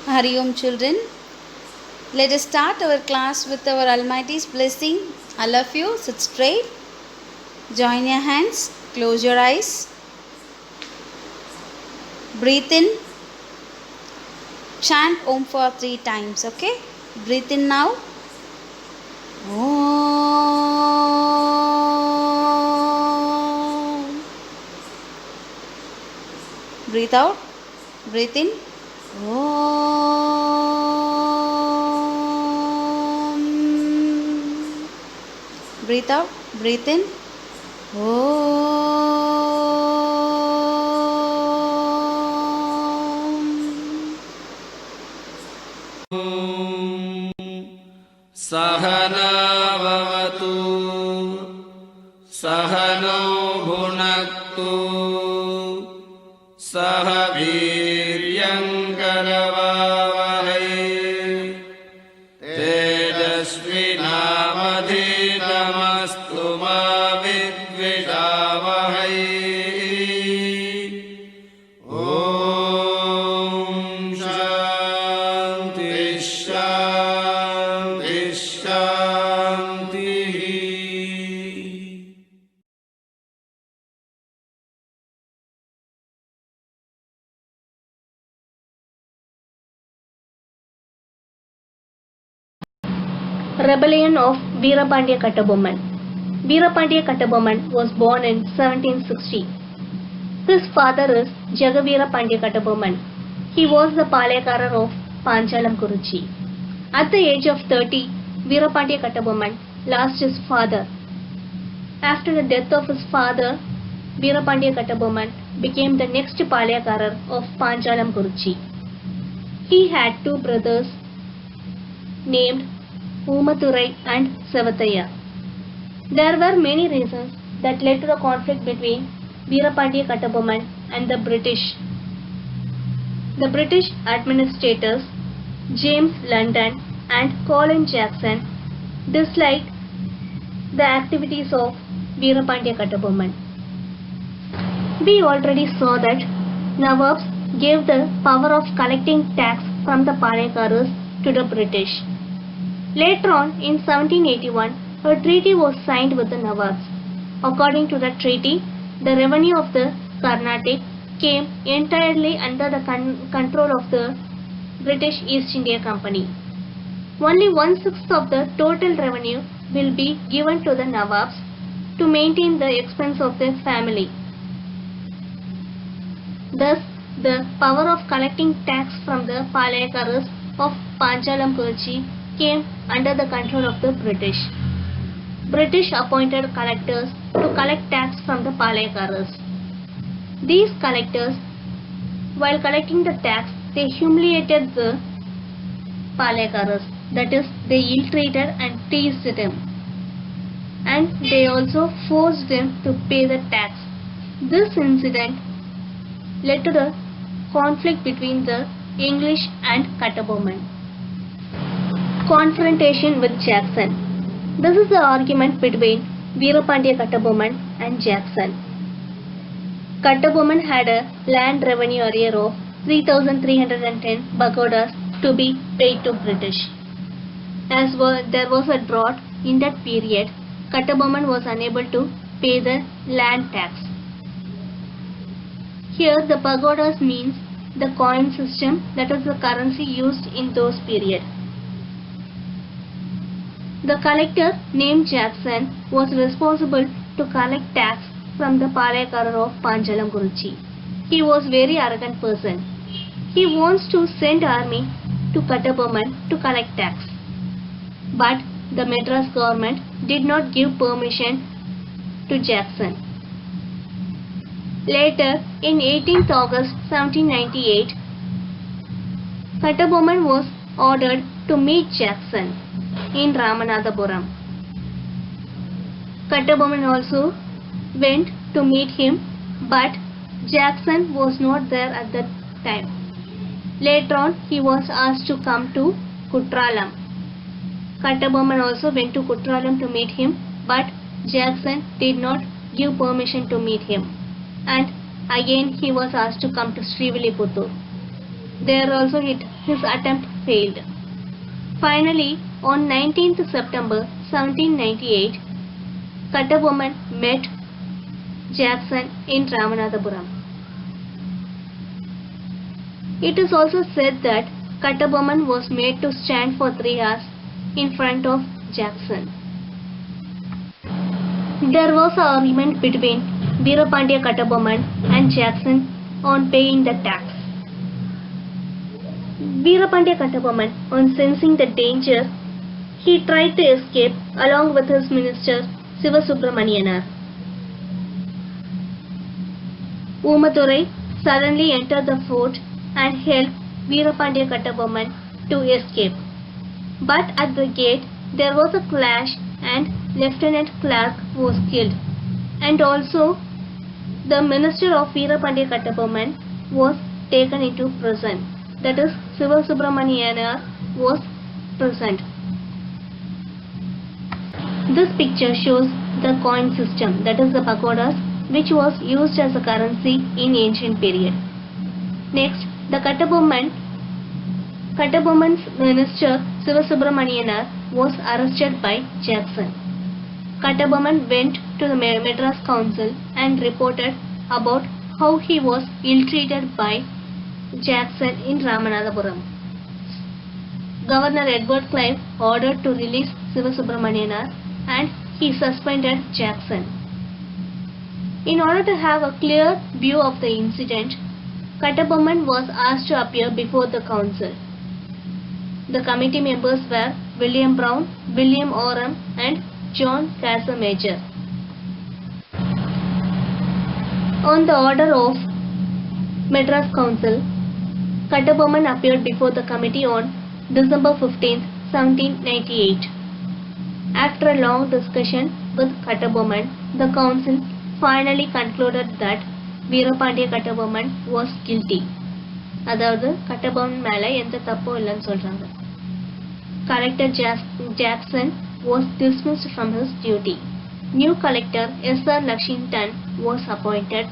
Hari Om children. Let us start our class with our Almighty's blessing. I love you. Sit straight. Join your hands. Close your eyes. Breathe in. Chant Om for 3 times. Okay? Breathe in now. Om. Breathe out. Breathe in. Om. Breathe out. Breathe in. Om. सहना भवतु सहनौ भुनक्तु सह वीर्यङ्करवावहै तेजस्विनावधीतमस्तु मा विद्विषावहै ॐ शान्ति शान्ति शान्तिः Rebellion of Veerapandiya Kattabomman. Veerapandiya Kattabomman was born in 1760. His father is Jagaveera Pandiya Kattabomman. He was the Palekarar of Panchalam Kuruchi. At the age of 30, Veerapandiya Kattabomman lost his father. After the death of his father, Veerapandiya Kattabomman became the next Palekarar of Panchalam Kuruchi. He had two brothers named Umaturai and Savataya. There were many reasons that led to the conflict between Veerapandiya Kattabomman and the British. The British administrators James London and Colin Jackson disliked the activities of Veerapandiya Kattabomman. We already saw that Nawabs gave the power of collecting tax from the Palekaras to the British. Later on, in 1781, a treaty was signed with the Nawabs. According to the treaty, the revenue of the Carnatic came entirely under the control of the British East India Company. Only 1/6 of the total revenue will be given to the Nawabs to maintain the expense of their family. Thus, the power of collecting tax from the Palekaras of Panchalam Kuruchi came under the control of the British. British appointed collectors to collect tax from the Palekaras. These collectors, while collecting the tax, they humiliated the Palekaras, that is, they ill-treated and teased them. And they also forced them to pay the tax. This incident led to the conflict between the English and Kattabomman. Confrontation with Jackson. This is the argument between Veerapandiya Kattabomman and Jackson. Kattabomman had a land revenue arrear of 3,310 pagodas to be paid to British. As there was a drought in that period, Kattabomman was unable to pay the land tax. Here the pagodas means the coin system, that is the currency used in those period. The collector named Jackson was responsible to collect tax from the Palekarar of Panchalam Kuruchi. He was very arrogant person. He wants to send army to Kattabomman to collect tax. But the Madras government did not give permission to Jackson. Later, in 18th August 1798, Kattabomman was ordered to meet Jackson in Ramanathapuram. Kattabomman also went to meet him, but Jackson was not there at that time. Later on, he was asked to come to Kutralam. Kattabomman also went to Kutralam to meet him, but Jackson did not give permission to meet him. And again he was asked to come to Srivilliputturu. There also his attempt failed. Finally, on 19th September 1798, Kattabomman met Jackson in Ramanathapuram. It is also said that Kattabomman was made to stand for 3 hours in front of Jackson. There was an argument between Veerapandiya Kattabomman and Jackson on paying the tax. Veerapandiya Kattabomman, on sensing the danger, he tried to escape along with his minister Sivasubramanianar. Umadurai suddenly entered the fort and helped Veerapandiya Kattabomman to escape. But at the gate there was a clash and Lieutenant Clark was killed, and also the minister of Veerapandiya Kattabomman was taken into prison. That is, Sivasubramanianar was present. This picture shows the coin system, that is the pagodas, which was used as a currency in ancient period. Next, the Kattabomman's minister Sivasubramanianar was arrested by Jackson. Kattabomman went to the Madras Council and reported about how he was ill-treated by Jackson in Ramanathapuram. Governor Edward Clive ordered to release Sivasubramanianar and he suspended Jackson. In order to have a clear view of the incident, Kattabomman was asked to appear before the council. The committee members were William Brown, William Oram and John Casamajor. On the order of Madras Council, Kattabomman appeared before the committee on December 15, 1798. After a long discussion with Kattabomman, the council finally concluded that Veerapandiya Kattabomman was guilty. அதாவது கட்டபொம்மன் மேலே எந்த தப்பும் இல்லைன்னு சொல்றாங்க. Collector Jackson was dismissed from his duty. New collector S.R. Lakshington was appointed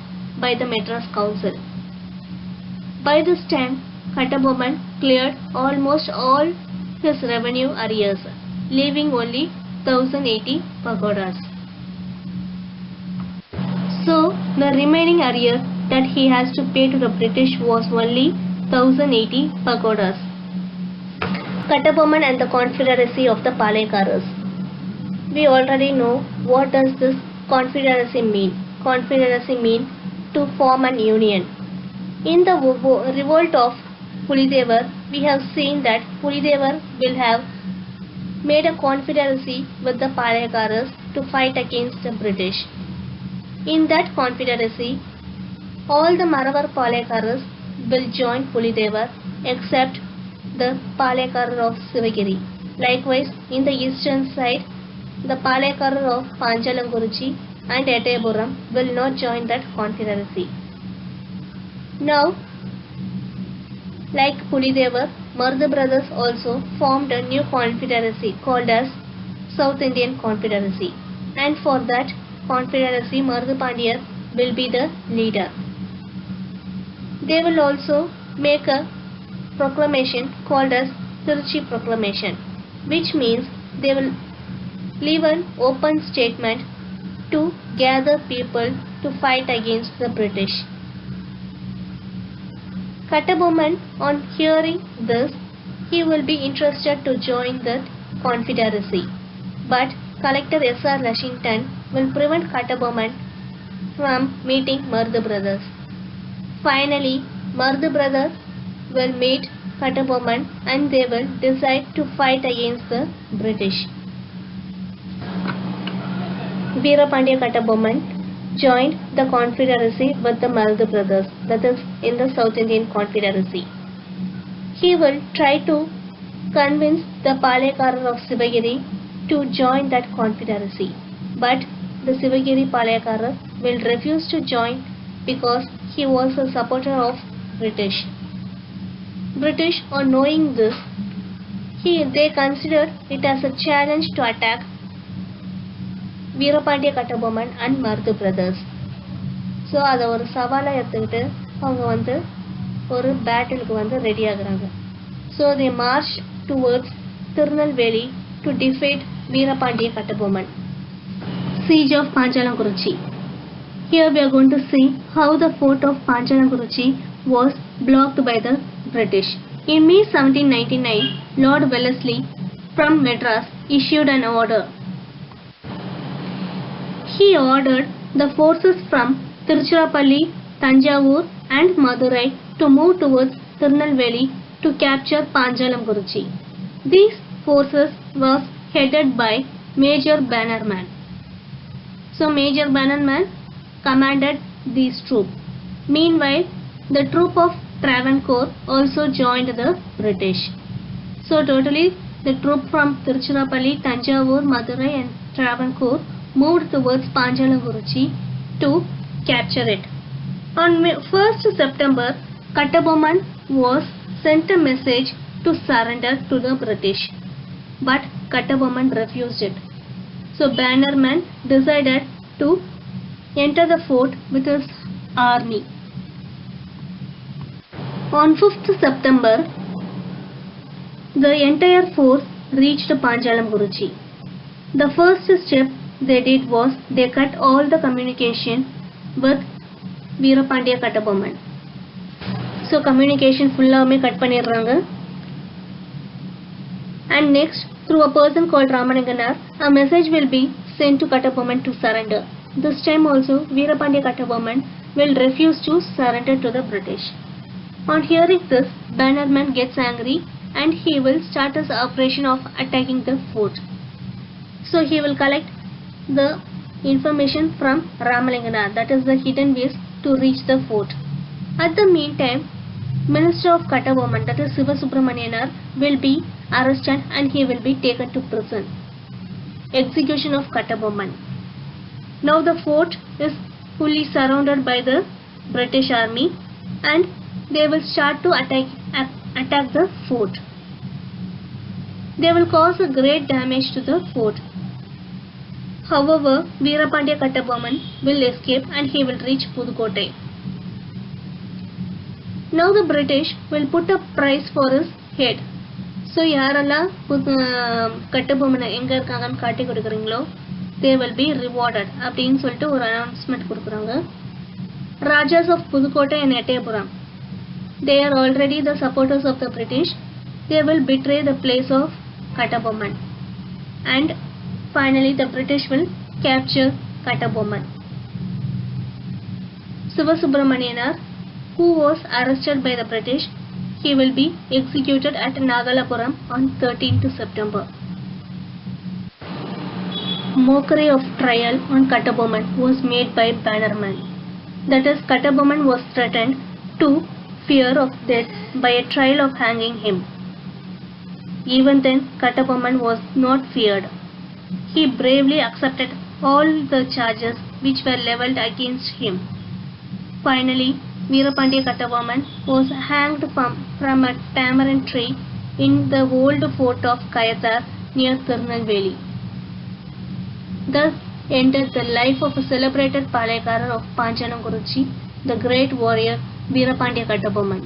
by the Madras Council. By this time, Kattabomman cleared almost all his revenue arrears, leaving only 1080 pagodas. So, the remaining arrear that he has to pay to the British was only 1080 pagodas. Kattabomman and the Confederacy of the Palekaras. We already know what does this confederacy mean. Confederacy means to form an union. In the revolt of Pulidevar, we have seen that Pulidevar will have made a confederacy with the Palekaras to fight against the British. In that confederacy, all the Maravar Palekaras will join Pulidevar except the Palekarar of Sivagiri. Likewise, in the eastern side, the Palekarar of Panjalanguruchi and Ettayapuram will not join that confederacy. Now, like Pulidevar, Mardu brothers also formed a new confederacy called as South Indian Confederacy, and for that confederacy Mardu Pandiyar will be the leader. They will also make a proclamation called as Tiruchi Proclamation, which means they will leave an open statement to gather people to fight against the British. Kattabomman, on hearing this, he will be interested to join the confederacy, but Collector S.R. Lakshington will prevent Kattabomman from meeting Mardu brothers. Finally, Mardu brothers will meet Kattabomman and they will decide to fight against the British. Veerapandiya Kattabomman joined the confederacy with the Mardu brothers, that is, in the South Indian Confederacy. He will try to convince the Palekarar of Sivagiri to join that confederacy, but the Sivagiri Palekarar will refuse to join because he was a supporter of British. British, on knowing this, they considered it as a challenge to attack Veerapandiya Kattabomman and Mardu brothers. So, அதை ஒரு சவாலாக எடுத்துக்கிட்டு அவங்க ஒரு பேட்டிலுக்கு வந்து ready ஆகுறாங்க. So they march towards Tirunelveli to defeat Veerapandiya Kattabomman. Siege of Panchalanguruchi. Here we are going to see how the fort of Panchalanguruchi was blocked by the British. In May 1799, Lord Wellesley from Madras issued an order. He ordered the forces from Tiruchirappalli, Tanjavur and Madurai to move towards Tirunelveli to capture Panchalanguruchi. These forces was headed by Major Bannerman. So Major Bannerman commanded these troops. Meanwhile, the troop of Travancore also joined the British. So totally the troop from Tiruchirappalli, Tanjavur, Madurai and Travancore moved towards Panchalanguruchi to capture it. On 1st September, Kattabomman was sent a message to surrender to the British, but Kattabomman refused it. So Bannerman decided to enter the fort with his army. On 5th September, the entire force reached Panchalanguruchi. The first step they did was they cut all the communication with Veerapandiya Kattabomman. So communication fullame cut பண்ணிடுறாங்க. And next, through a person called Ramalinganar, a message will be sent to Kattabomman to surrender. This time also, Veerapandiya Kattabomman will refuse to surrender to the British. On hearing this, Bannerman gets angry and he will start his operation of attacking the fort. So he will collect the information from Ramalinganar, that is the hidden ways to reach the fort. At the meantime, Minister of Kattabomman, that is Sivasubramanianar, will be arrested and he will be taken to prison. Execution of Kattabomman. Now the fort is fully surrounded by the British army and they will start to attack the fort. They will cause a great damage to the fort. However, Veerapandiya Kattabomman will escape and he will reach Pudukottai. Now the British will put a price for his head. So யாரெல்லாம் கட்டபொம்மனை எங்க இருக்காங்கன்னு காட்டி கொடுக்குறீங்களோ they will be rewarded அப்படின்னு சொல்லிட்டு ஒரு announcement கொடுக்குறாங்க. Rajas of Pudukottai and Ettayapuram, they are already the supporters of the British. They will betray the place of Kattabomman and finally the British will capture Kattabomman. Sivasubramanianar, who was arrested by the British, he will be executed at Nagalapuram on 13th September. Mockery of trial on Kattabomman was made by Bannerman. That is, Kattabomman was threatened to fear of death by a trial of hanging him. Even then, Kattabomman was not feared. He bravely accepted all the charges which were levelled against him. Finally, Veerapandiya Kattabomman was hanged from a tamarind tree in the old fort of Kayathar near Tirunelveli. Thus ended the life of a celebrated Palaikarar of Panchalanguruchi, the great warrior Veerapandiya Kattabomman.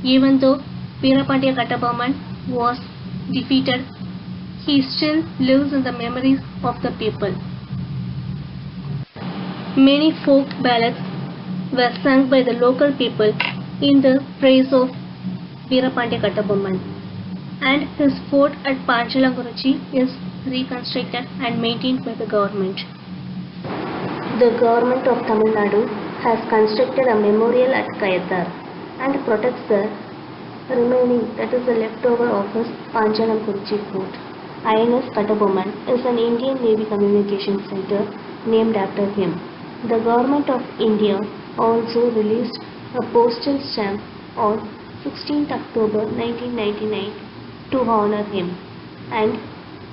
Even though Veerapandiya Kattabomman was defeated, he still lives in the memories of the people. Many folk ballads were sung by the local people in the praise of Veerapandiya Kattabomman, and his fort at Panchalanguruchi is reconstructed and maintained by the government. The government of Tamil Nadu has constructed a memorial at Kayathar and protects the remaining, that is the leftover of his Panchalanguruchi fort. INS Kattabomman is an Indian Navy communication center named after him. The government of India also released a postal stamp on 16th October 1999 to honor him and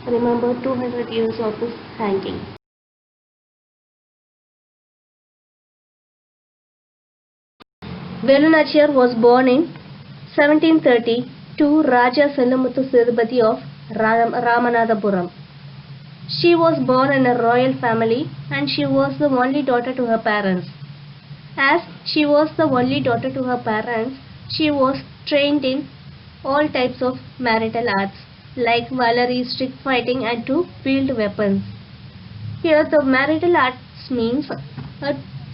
remember 200 years of his hanging. Velu Nachiyar was born in 1730 to Raja Sellamuthu Sirupati of Ramanathapuram. She was born in a royal family and she was the only daughter to her parents. As she was the only daughter to her parents, she was trained in all types of martial arts like Valerie, stick fighting and to wield weapons. Here the martial arts means a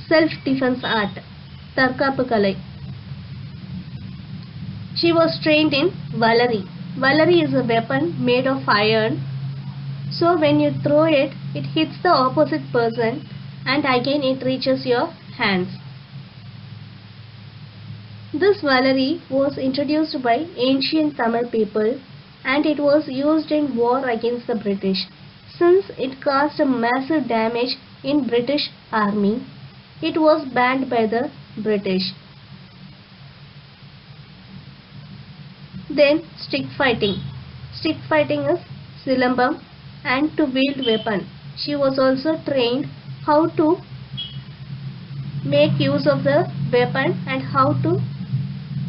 self-defense art, Tarkapu Kalai. She was trained in Valerie. Valerie is a weapon made of iron. So when you throw it, it hits the opposite person and again it reaches your hands. This Valerie was introduced by ancient Tamil people and it was used in war against the British. Since it caused a massive damage in British army, it was banned by the British. Then stick fighting. Stick fighting is silambam and to wield weapon. She was also trained how to make use of the weapon and how to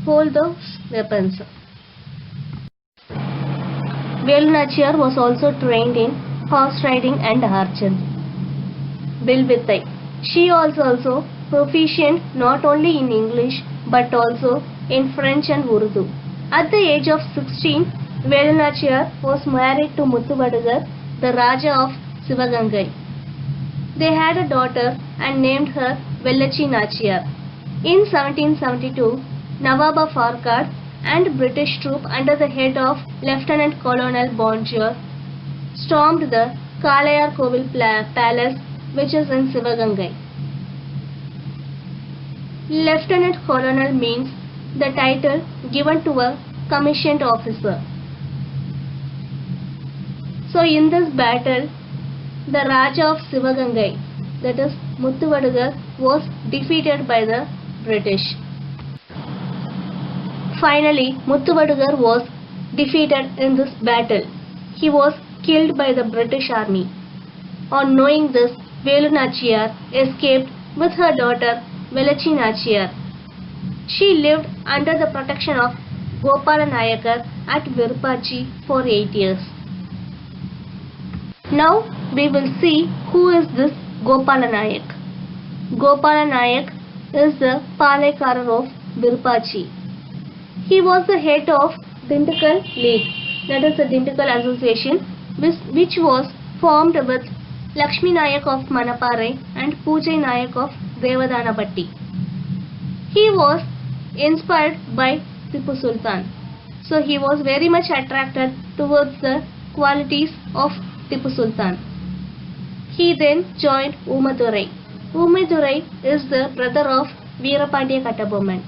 hold those weapons. Velu Nachiyar was also trained in horse riding and archery. Vilvithai. She was also proficient not only in English but also in French and Urdu. At the age of 16, Velu Nachiyar was married to Muthuvadugar, the Raja of Sivagangai. They had a daughter and named her Vellachi Nachiyar. In 1772, Nawab of Arcot and British troop under the head of Lieutenant Colonel Bonjour stormed the Kalayar Kovil Palace, which is in Sivagangai. Lieutenant Colonel means the title given to a commissioned officer. So in this battle, the Raja of Sivagangai, that is Muthuvadugar, was defeated by the British. Finally, Muthuvadugar was defeated in this battle. He was killed by the British army. On knowing this, Velu Nachiyar escaped with her daughter Vellachi Nachiyar. She lived under the protection of Gopala Nayakar at Virpachi for 8 years. Now we will see who is this Gopala Nayak. Gopala Nayak is the Palaikarar of Virpachi. He was the head of Dindigul League, that is the Dindigul Association, which was formed with Lakshmi Nayak of Manapare and Pujai Nayak of Devadanapatti. He was inspired by Tipu Sultan. So he was very much attracted towards the qualities of Tipu Sultan. He then joined Umadurai. Umadurai is the brother of Veerapandiya Kattabomman.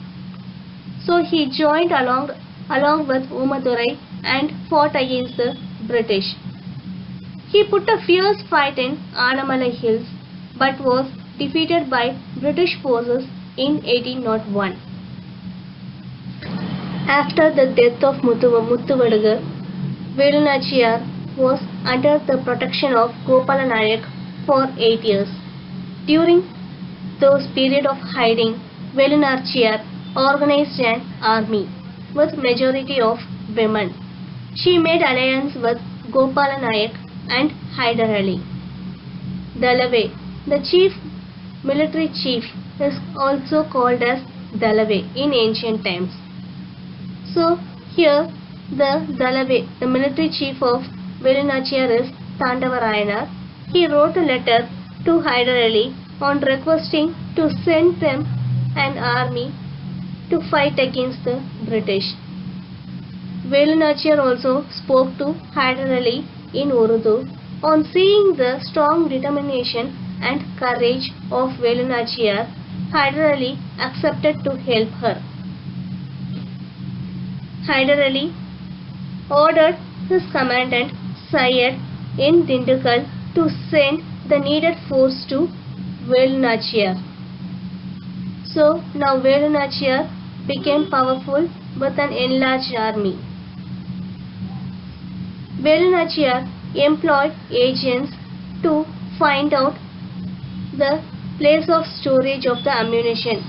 So he joined along with Umadurai and fought against the British. He put a fierce fight in Anamalai Hills but was defeated by British forces in 1801. After the death of Muthuvadugar, Velu Nachiyar was under the protection of Gopala Nayak for 8 years. During those period of hiding, Velu Nachiyar organized an army with majority of women. She made alliance with Gopala Nayak and Hyder Ali. Dalave, the military chief, is also called as Dalave in ancient times. So here the Dalave, the military chief of Velu Nachiyar, is Tandavarayanar. He wrote a letter to Hyder Ali on requesting to send them an army to fight against the British. Velu Nachiyar also spoke to Hyder Ali in Urdu. On seeing the strong determination and courage of Velu Nachiyar, Hyder Ali accepted to help her. Hyder Ali ordered his commandant Syed in Dindigul to send the needed force to Velu Nachiyar. So now Velu Nachiyar became powerful with an enlarged army. Velu Nachiyar employed agents to find out the place of storage of the ammunition.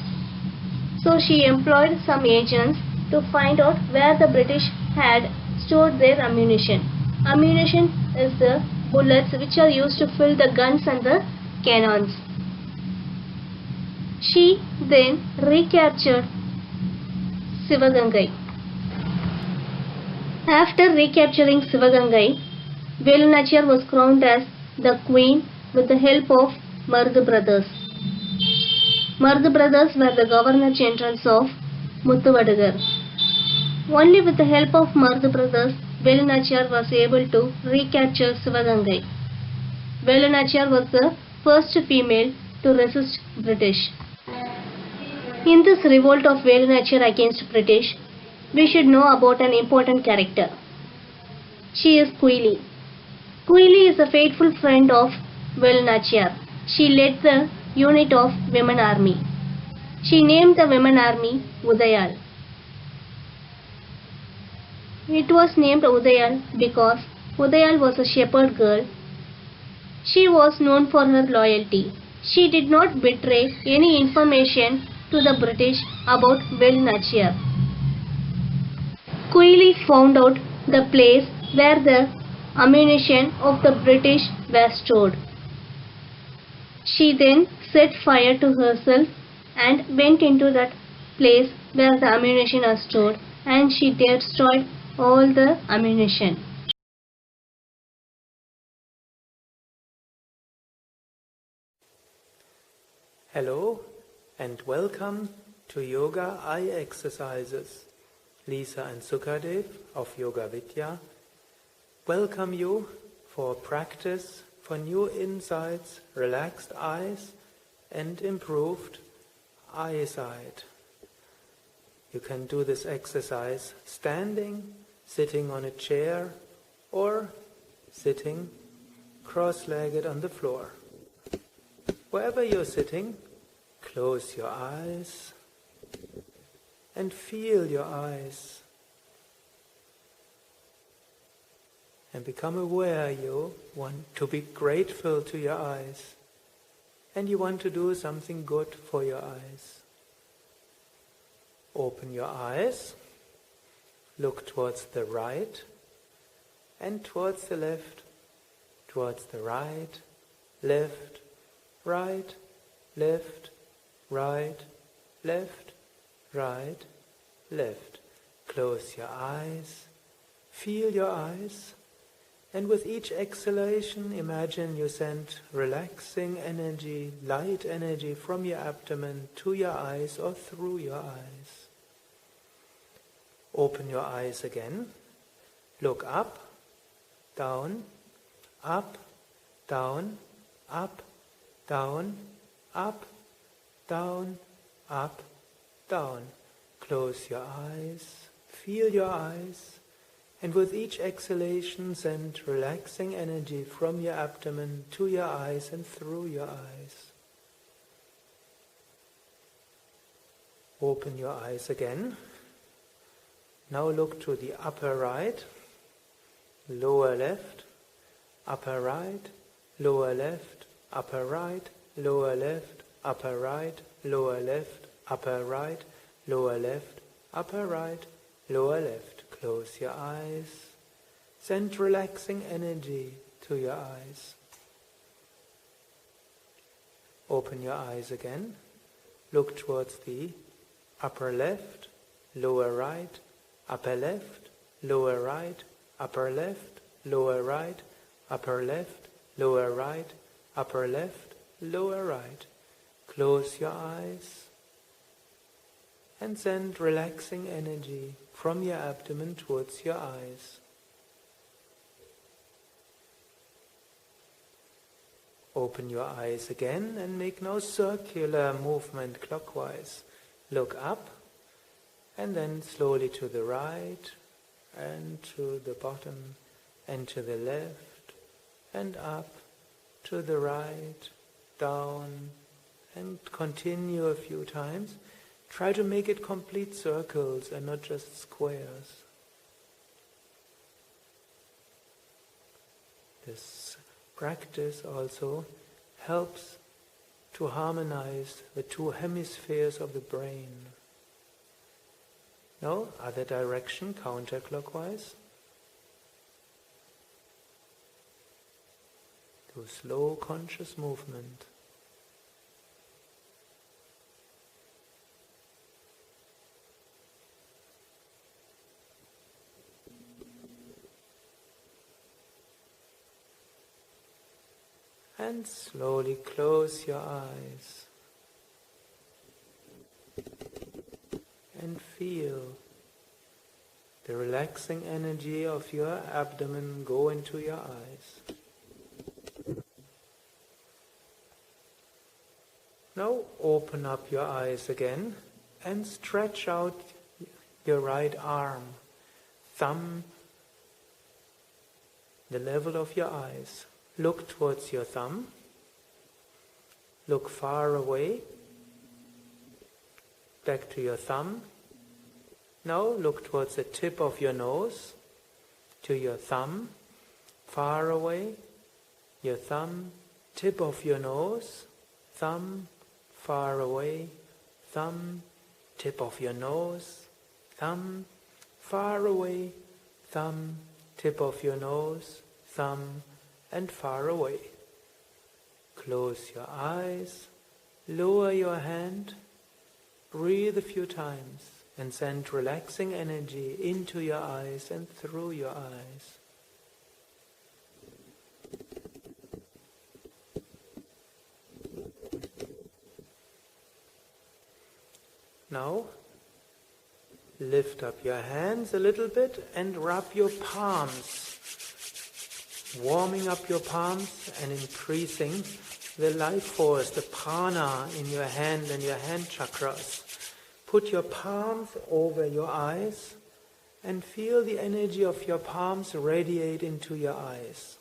So she employed some agents to find out where the British had stored their ammunition. Ammunition is the bullets which are used to fill the guns and the cannons. She then recaptured Sivagangai. After recapturing Sivagangai, Velu Nachiyar was crowned as the queen with the help of Marudhu brothers. Marudhu brothers were the governor generals of Muthuvadugar. Only with the help of Marudhu brothers, Velu Nachiyar was able to recapture Sivagangai. Velu Nachiyar was the first female to resist British. In this revolt of Velu Nachiyar against British, we should know about an important character. She is Kuili. Kuili is a faithful friend of Velu Nachiyar. She led the unit of women army. She named the women army Udayal. It was named Udayal because Udayal was a shepherd girl. She was known for her loyalty. She did not betray any information to the British about Velu Nachiyar. Kuili found out the place where the ammunition of the British were stored. She then set fire to herself and went into that place where the ammunition are stored, and she destroyed all the ammunition. Hello and welcome to Yoga Eye Exercises. Lisa and Sukadev of Yoga Vidya welcome you for practice for new insights, relaxed eyes and improved eyesight. You can do this exercise standing, sitting on a chair or sitting cross-legged on the floor. Wherever you're sitting, close your eyes and feel your eyes and become aware you want to be grateful to your eyes and you want to do something good for your eyes. Open your eyes, look towards the right and towards the left, towards the right, left, right, left, right, left, right, left. Close your eyes, feel your eyes, and with each exhalation imagine you send relaxing energy, light energy from your abdomen to your eyes or through your eyes. Open your eyes again, look up, down, up, down, up, down, up, down, up, down. Close your eyes, feel your eyes, and with each exhalation send relaxing energy from your abdomen to your eyes and through your eyes. Open your eyes again. Now look to the upper right, lower left, upper right, lower left, upper right, lower left, upper right, lower left, upper right, lower left, upper right, lower left. Close your eyes. Send relaxing energy to your eyes. Open your eyes again. Look towards the upper left, lower right, upper left, lower right, upper left, lower right, upper left, lower right, upper left, lower right. Close your eyes and send relaxing energy from your abdomen towards your eyes. Open your eyes again and make now circular movement clockwise. Look up and then slowly to the right and to the bottom and to the left and up to the right, down, and continue a few times. Try to make it complete circles and not just squares. This practice also helps to harmonize the two hemispheres of the brain. Now, other direction, counterclockwise. Do slow conscious movement. and slowly close your eyes and feel the relaxing energy of your abdomen go into your eyes. Now open up your eyes again and stretch out your right arm, thumb, the level of your eyes. Look towards your thumb. Look far away. Back to your thumb. Now look towards the tip of your nose, to your thumb, far away, your thumb, tip of your nose, thumb, far away, thumb, tip of your nose, thumb, far away, thumb, tip of your nose, thumb, and far away. Close your eyes, lower your hand, breathe a few times, and send relaxing energy into your eyes and through your eyes. Now, lift up your hands a little bit and rub your palms, warming up your palms and increasing the life force, the prana in your hand and your hand chakras. Put your palms over your eyes and feel the energy of your palms radiate into your eyes.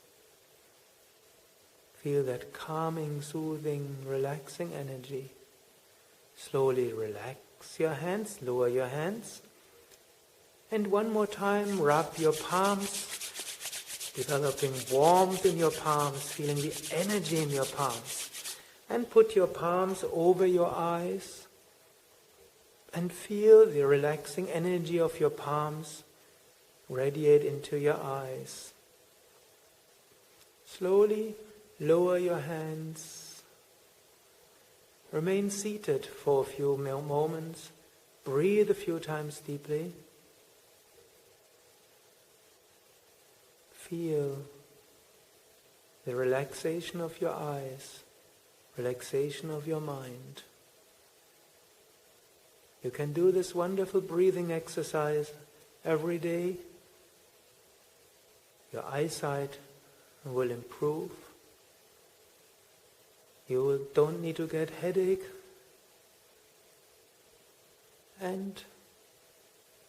Feel that calming, soothing, relaxing energy. Slowly relax your hands, lower your hands. And one more time, rub your palms, developing warmth in your palms, feeling the energy in your palms. And put your palms over your eyes and feel the relaxing energy of your palms radiate into your eyes. Slowly lower your hands. Remain seated for a few moments. Breathe a few times deeply. Feel the relaxation of your eyes, relaxation of your mind. You can do this wonderful breathing exercise every day. Your eyesight will improve. You don't need to get headache. And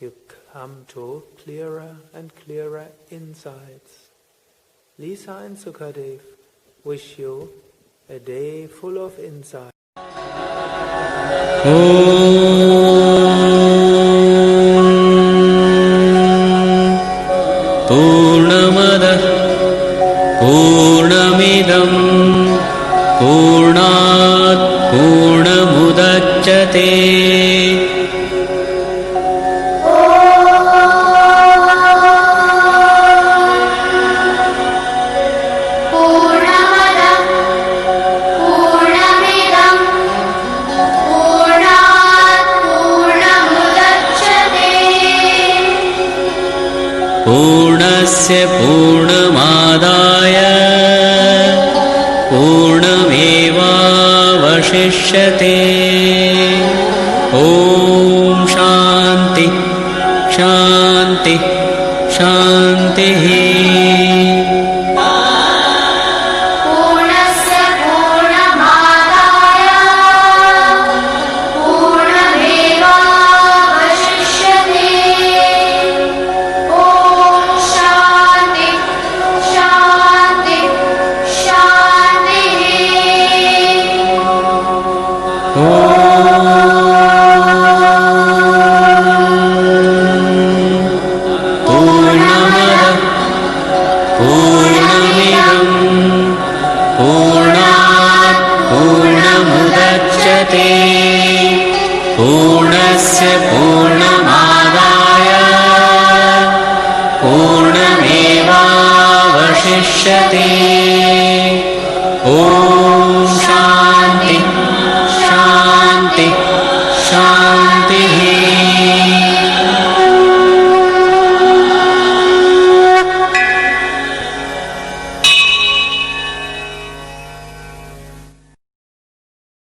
you come to clearer and clearer insights. Lisa and Sukadev wish you a day full of insight. पूर्णमदः पूर्णमिदं पूर्णात् पूर्णमुदच्यते पूर्णस्य पूर्णमादाय पूर्णमेवावशिष्यते ॐ शान्ति शान्ति शान्तिः पूर्णस्य पूर्णमादाय पूर्णमेवावशिष्यते ॐ